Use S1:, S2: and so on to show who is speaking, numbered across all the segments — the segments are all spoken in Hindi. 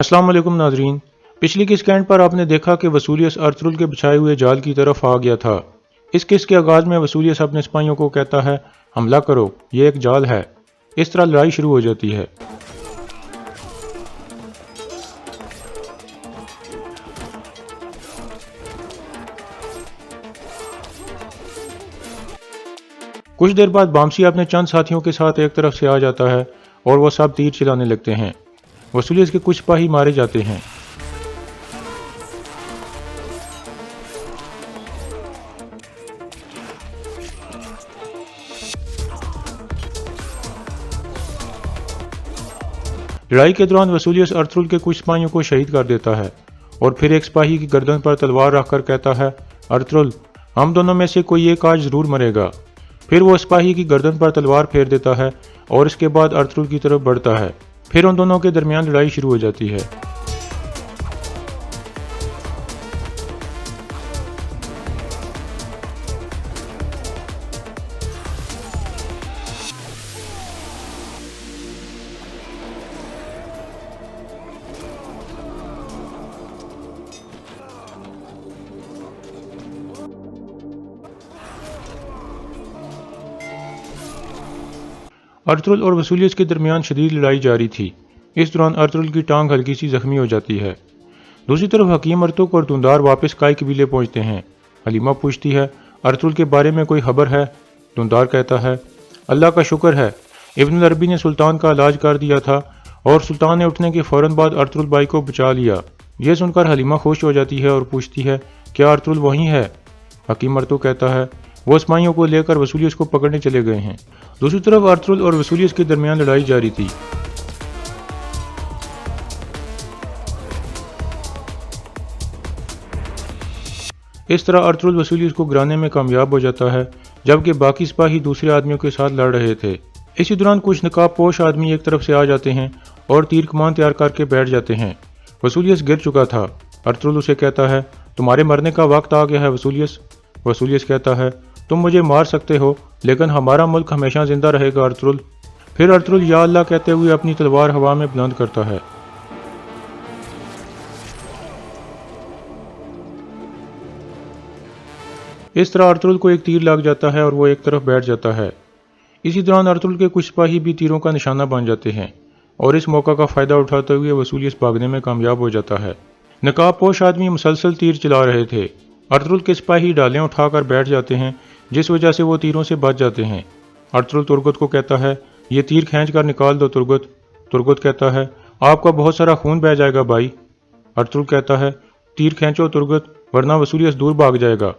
S1: अस्सलाम वालेकुम नाजरीन। पिछली किस कैंड पर आपने देखा कि वसूलियस अर्तुगरुल के बिछाए हुए जाल की तरफ आ गया था। इस किस के आगाज में वसूलियस अपने सिपाहियों को कहता है, हमला करो, ये एक जाल है। इस तरह लड़ाई शुरू हो जाती है। कुछ देर बाद बामसी अपने चंद साथियों के साथ एक तरफ से आ जाता है और वो सब तीर चलाने लगते हैं। वसूलियस के कुछ सिपाही मारे जाते हैं। लड़ाई के दौरान वसूलियस अर्तुगरुल के कुछ सिपाहियों को शहीद कर देता है और फिर एक सिपाही की गर्दन पर तलवार रखकर कहता है, अर्तुगरुल, हम दोनों में से कोई एक आज जरूर मरेगा। फिर वो सिपाही की गर्दन पर तलवार फेर देता है और इसके बाद अर्तुगरुल की तरफ बढ़ता है। फिर उन दोनों के दरमियान लड़ाई शुरू हो जाती है। अर्तुगरुल और वसूलियस के दरमियान शदीद लड़ाई जारी थी। इस दौरान अर्तुगरुल की टांग हल्की सी जख्मी हो जाती है। दूसरी तरफ हकीम अर्तुग और दुंदार वापस काई कबीले पहुंचते हैं। हलीमा पूछती है, अर्तुगरुल के बारे में कोई खबर है? दुंदार कहता है, अल्लाह का शुक्र है, इब्न अरबी ने सुल्तान का इलाज कर दिया था और सुल्तान ने उठने के फौरन बाद अर्तुगरुल भाई को बचा लिया। यह सुनकर हलीमा खुश हो जाती है और पूछती है, क्या अर्तुगरुल वहीं है? हकीम अर्तुग कहता है, वो सिपाहियों को लेकर वसूलियस को पकड़ने चले गए हैं। दूसरी तरफ अर्तुगरुल और वसूलियस के दरमियान लड़ाई जारी थी। इस तरह अर्तुगरुल वसूलियस को गिराने में कामयाब हो जाता है, जबकि बाकी सिपाही दूसरे आदमियों के साथ लड़ रहे थे। इसी दौरान कुछ नकाबपोश आदमी एक तरफ से आ जाते हैं और तीर कमान तैयार करके बैठ जाते हैं। वसूलियस गिर चुका था। अर्तुगरुल उसे कहता है, तुम्हारे मरने का वक्त आ गया है वसूलियस। वसूलियस कहता है, तुम मुझे मार सकते हो लेकिन हमारा मुल्क हमेशा जिंदा रहेगा अर्तुगरुल। फिर अर्तुगरुल या अल्लाह कहते हुए अपनी तलवार हवा में बुलंद करता है। इस तरह अर्तुगरुल को एक तीर लग जाता है और वो एक तरफ बैठ जाता है। इसी दौरान अर्तुगरुल के कुछ सिपाही भी तीरों का निशाना बन जाते हैं और इस मौका का फायदा उठाते हुए वसूलियस भागने में कामयाब हो जाता है। नकाबपोश आदमी मुसलसल तीर चला रहे थे। अर्तुगरुल के सिपाही डालें उठाकर बैठ जाते हैं, जिस वजह से वो तीरों से बच जाते हैं। अर्तुगरुल तुर्गत को कहता है, ये तीर खींच कर निकाल दो तुर्गत। तुर्गत कहता है, आपका बहुत सारा खून बह जाएगा भाई। अर्तुगरुल कहता है, तीर खींचो तुर्गत, वरना वसूलियस दूर भाग जाएगा।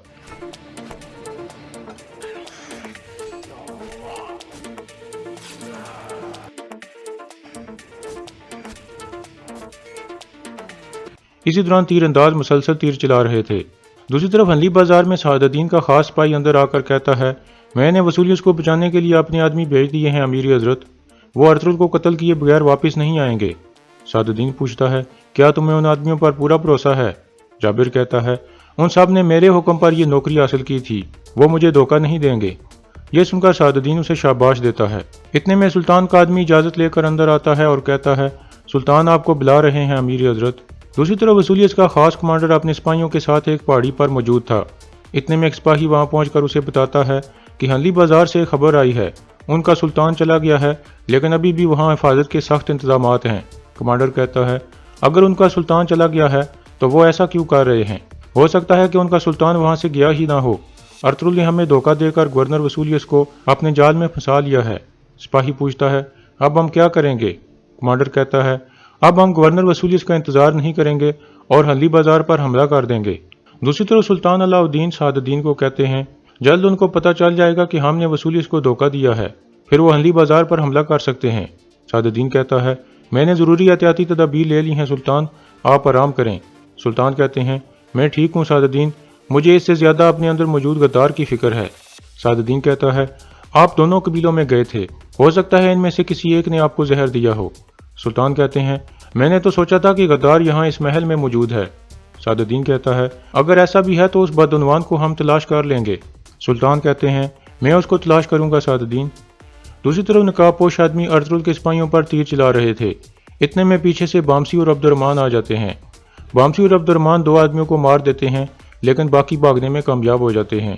S1: इसी दौरान तीरंदाज मुसलसल तीर चला रहे थे। दूसरी तरफ हनली बाजार में सआदुद्दीन का खास सिपाही अंदर आकर कहता है, मैंने वसूलियस को बचाने के लिए अपने आदमी भेज दिए हैं अमीर हजरत, वो अर्तुगरुल को कत्ल किए बगैर वापस नहीं आएंगे। सआदुद्दीन पूछता है, क्या तुम्हें उन आदमियों पर पूरा भरोसा है? जाबिर कहता है, उन सब ने मेरे हुक्म पर यह नौकरी हासिल की थी, वो मुझे धोखा नहीं देंगे। यह सुनकर सआदुद्दीन उसे शाबाश देता है। इतने में सुल्तान का आदमी इजाज़त लेकर अंदर आता है और कहता है, सुल्तान आपको बुला रहे हैं अमीर हजरत। दूसरी तरफ वसूलियस का खास कमांडर अपने सिपाहियों के साथ एक पहाड़ी पर मौजूद था। इतने में एक सिपाही वहां पहुंचकर उसे बताता है कि हनली बाजार से खबर आई है, उनका सुल्तान चला गया है लेकिन अभी भी वहां हिफाजत के सख्त इंतजामात हैं। कमांडर कहता है, अगर उनका सुल्तान चला गया है तो वो ऐसा क्यों कर रहे हैं? हो सकता है कि उनका सुल्तान वहां से गया ही ना हो। अर्तुगरुल ने हमें धोखा देकर गवर्नर वसूलियस को अपने जाल में फंसा लिया है। सिपाही पूछता है, अब हम क्या करेंगे? कमांडर कहता है, अब हम गवर्नर वसूलियस का इंतजार नहीं करेंगे और हनली बाजार पर हमला कर देंगे। दूसरी तरफ सुल्तान अलाउद्दीन सआदुद्दीन को कहते हैं, जल्द उनको पता चल जाएगा कि हमने वसूलियस को धोखा दिया है, फिर वो हनली बाजार पर हमला कर सकते हैं। सआदुद्दीन कहता है, मैंने ज़रूरी एहतियाती तदाबीर ले ली हैं सुल्तान, आप आराम करें। सुल्तान कहते हैं, मैं ठीक हूँ सआदुद्दीन, मुझे इससे ज़्यादा अपने अंदर मौजूद गद्दार की फिक्र है। सआदुद्दीन कहता है, आप दोनों कबीलों में गए थे, हो सकता है इनमें से किसी एक ने आपको जहर दिया हो। सुल्तान कहते हैं, मैंने तो सोचा था कि गद्दार यहाँ इस महल में मौजूद है। सआदुद्दीन कहता है, अगर ऐसा भी है तो उस बदउनवान को हम तलाश कर लेंगे। सुल्तान कहते हैं, मैं उसको तलाश करूंगा सआदुद्दीन। दूसरी तरफ नकाबपोश आदमी अर्तुगरुल के सिपाहियों पर तीर चला रहे थे। इतने में पीछे से बामसी और अब्दुर्रहमान आ जाते हैं। बामसी और अब्दुर्रहमान दो आदमियों को मार देते हैं, लेकिन बाकी भागने में कामयाब हो जाते हैं।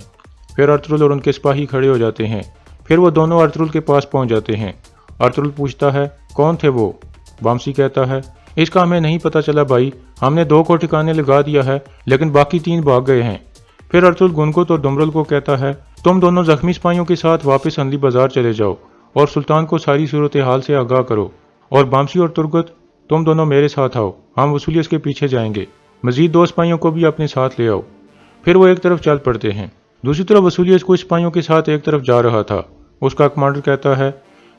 S1: फिर अर्तुरुल और उनके सिपाही खड़े हो जाते हैं। फिर वो दोनों अर्तुरुल के पास पहुंच जाते हैं। अर्तुरुल पूछता है, कौन थे वो? बामसी कहता है, इसका हमें नहीं पता चला भाई, हमने दो को ठिकाने लगा दिया है, लेकिन बाकी तीन भाग गए हैं। फिर अर्तुरुल गुनगुत और दुमरुल को कहता है, तुम दोनों जख्मी सिपाहियों के साथ वापस अंदली बाजार चले जाओ और सुल्तान को सारी सूरत हाल से आगाह करो। और बामसी और तुर्गत, तुम दोनों मेरे साथ आओ, हम वसूलियत के पीछे जाएंगे। मजीद दो सिपाहियों को भी अपने साथ ले आओ। फिर वो एक तरफ चल पड़ते हैं। दूसरी तरफ वसूलियत कुछ सिपाहियों के साथ एक तरफ जा रहा था। उसका कमांडर कहता है,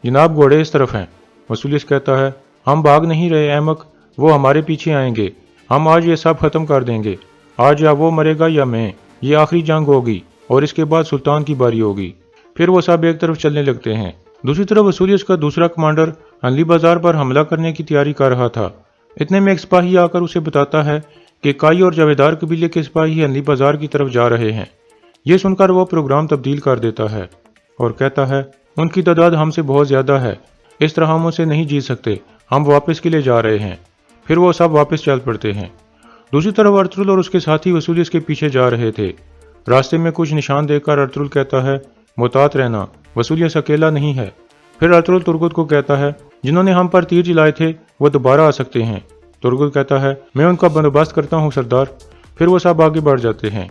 S1: जनाब घोड़े इस तरफ हैं। वसूलियत कहता है, हम भाग नहीं रहे अहमक, वो हमारे पीछे आएंगे। हम आज ये सब खत्म कर देंगे। आज या वो मरेगा या मैं। ये आखिरी जंग होगी और इसके बाद सुल्तान की बारी होगी। फिर वो सब एक तरफ चलने लगते हैं। दूसरी तरफ वसूलियत का दूसरा कमांडर अंदली बाजार पर हमला करने की तैयारी कर रहा था। इतने में एक सिपाही आकर उसे बताता है कि काई और जावेदार कबीले के सिपाही अंदली बाजार की तरफ जा रहे हैं। ये सुनकर वो प्रोग्राम तब्दील कर देता है और कहता है, उनकी तादाद हमसे बहुत ज़्यादा है, इस तरह हम उनसे नहीं जीत सकते, हम वापस के लिए जा रहे हैं। फिर वो सब वापस चल पड़ते हैं। दूसरी तरफ अर्तुरुल और उसके साथी वसूलियत के पीछे जा रहे थे। रास्ते में कुछ निशान देखकर अर्तुरुल कहता है, मुहतात रहना, वसूलियत अकेला नहीं है। फिर अर्तुरुल तुर्गुत को कहता है, जिन्होंने हम पर तीर चलाए थे वो दोबारा आ सकते हैं। तुर्गुत कहता है, मैं उनका बंदोबस्त करता हूँ सरदार। फिर वो सब आगे बढ़ जाते हैं।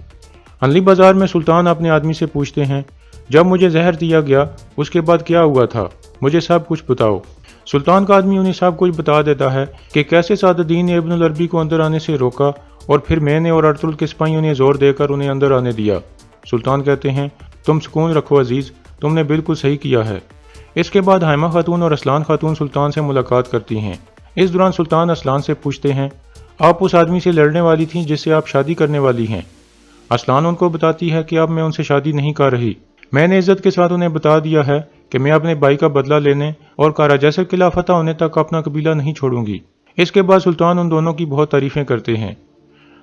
S1: अंदली बाजार में सुल्तान अपने आदमी से पूछते हैं, जब मुझे जहर दिया गया उसके बाद क्या हुआ था, मुझे सब कुछ बताओ। सुल्तान का आदमी उन्हें सब कुछ बता देता है कि कैसे सादुद्दीन ने इब्नुल अरबी को अंदर आने से रोका और फिर मैंने और अर्तुरुल के सिपाहियों ने जोर देकर उन्हें अंदर आने दिया। सुल्तान कहते हैं, तुम सुकून रखो अजीज, तुमने बिल्कुल सही किया है। इसके बाद हाइमा खातून और असलान खातून सुल्तान से मुलाकात करती हैं। इस दौरान सुल्तान असलान से पूछते हैं, आप उस आदमी से लड़ने वाली थीं जिससे आप शादी करने वाली हैं? असलान उनको बताती है कि अब मैं उनसे शादी नहीं कर रही। मैंने इज्जत के साथ उन्हें बता दिया है कि मैं अपने भाई का बदला लेने और काराजैसर किला फतह होने तक अपना कबीला नहीं छोड़ूंगी। इसके बाद सुल्तान उन दोनों की बहुत तारीफें करते हैं।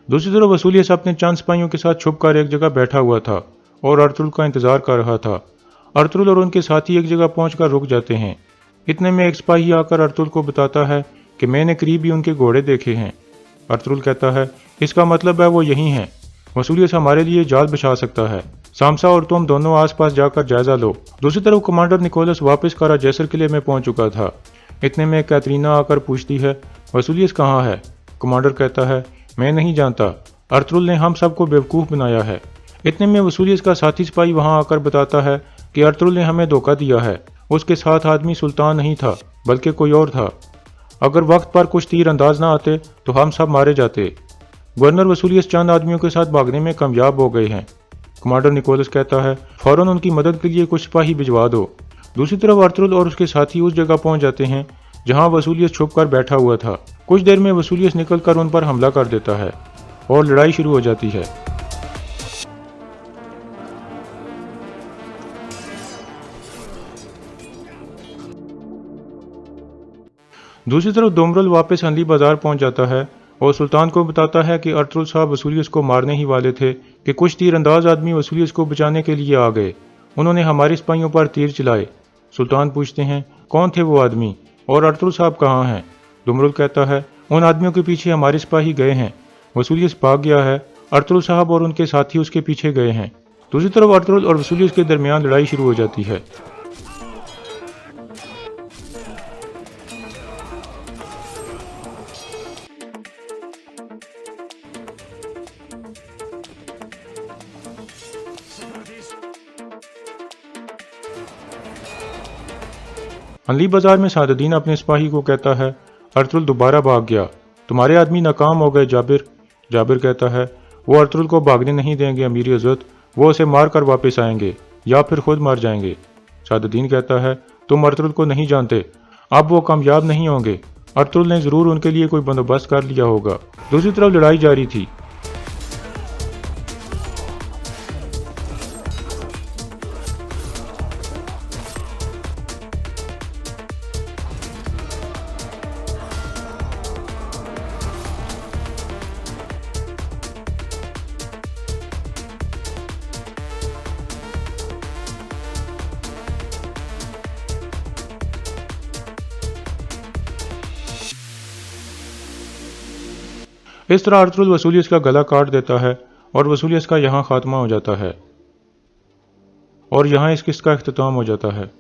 S1: दूसरी तरफ वसूलियत अपने चंद सिपाहियों के साथ छुपकर एक जगह बैठा हुआ था और अर्तुरुल का इंतजार कर रहा था। अर्तुरुल और उनके साथी एक जगह पहुंचकर रुक जाते हैं। इतने में एक सिपाही आकर अर्तुरुल को बताता है कि मैंने करीब ही उनके घोड़े देखे हैं। अर्तुरुल कहता है, इसका मतलब है वो यही हैं। वसूलियत हमारे लिए जाल बिछा सकता है। सामसा और तुम दोनों आसपास जाकर जायजा लो। दूसरी तरफ कमांडर निकोलस वापस काराजैसर किले में पहुंच चुका था। इतने में कैथरीना आकर पूछती है, वसूलियत कहाँ है? कमांडर कहता है, मैं नहीं जानता, अर्तुरुल ने हम सबको बेवकूफ़ बनाया है। इतने में वसूलियत का साथी सिपाही वहां आकर बताता है कि अर्तुरुल ने हमें धोखा दिया है। उसके साथ आदमी सुल्तान नहीं था बल्कि कोई और था। अगर वक्त पर कुछ तीर अंदाज ना आते तो हम सब मारे जाते। गवर्नर वसूलियत चंद आदमियों के साथ भागने में कामयाब हो गए हैं। कमांडर निकोलस कहता है, फौरन उनकी मदद के लिए कुछ सिपाही भिजवा दो। दूसरी तरफ अर्तुरुल और उसके साथी उस जगह पहुंच जाते हैं जहां वसूलियत छुपकर बैठा हुआ था। कुछ देर में वसूलियत निकलकर उन पर हमला कर देता है और लड़ाई शुरू हो जाती है। दूसरी तरफ दुमरुल वापस अंदली बाजार पहुंच जाता है और सुल्तान को बताता है कि अर्तुरुल साहब वसूलियत को मारने ही वाले थे कि कुछ तीरंदाज आदमी वसूलियत को बचाने के लिए आ गए। उन्होंने हमारे सिपाहियों पर तीर चलाए। सुल्तान पूछते हैं, कौन थे वो आदमी और अर्तुरुल साहब कहाँ हैं? दुमरुल कहता है, उन आदमियों के पीछे हमारे सिपाही गए हैं। वसूलियत भाग गया है। अर्तुरुल साहब और उनके साथी उसके पीछे गए हैं। दूसरी तरफ अर्तुरुल और वसूलियत के दरमियान लड़ाई शुरू हो जाती है। अंदली बाजार में सादुद्दीन अपने सिपाही को कहता है, अर्तुरुल दोबारा भाग गया, तुम्हारे आदमी नाकाम हो गए जाबिर। जाबिर कहता है, वो अर्तुरुल को भागने नहीं देंगे अमीर हज़रत, वो उसे मार कर वापस आएंगे या फिर खुद मर जाएंगे। सादुद्दीन कहता है, तुम अर्तुरुल को नहीं जानते, अब वो कामयाब नहीं होंगे। अर्तुरुल ने ज़रूर उनके लिए कोई बंदोबस्त कर लिया होगा। दूसरी तरफ लड़ाई जारी थी। इस तरह अर्तुगरुल वसूलियस का गला काट देता है और वसूलियस का यहाँ खात्मा हो जाता है और यहाँ इस किस्त का इख्तिताम हो जाता है।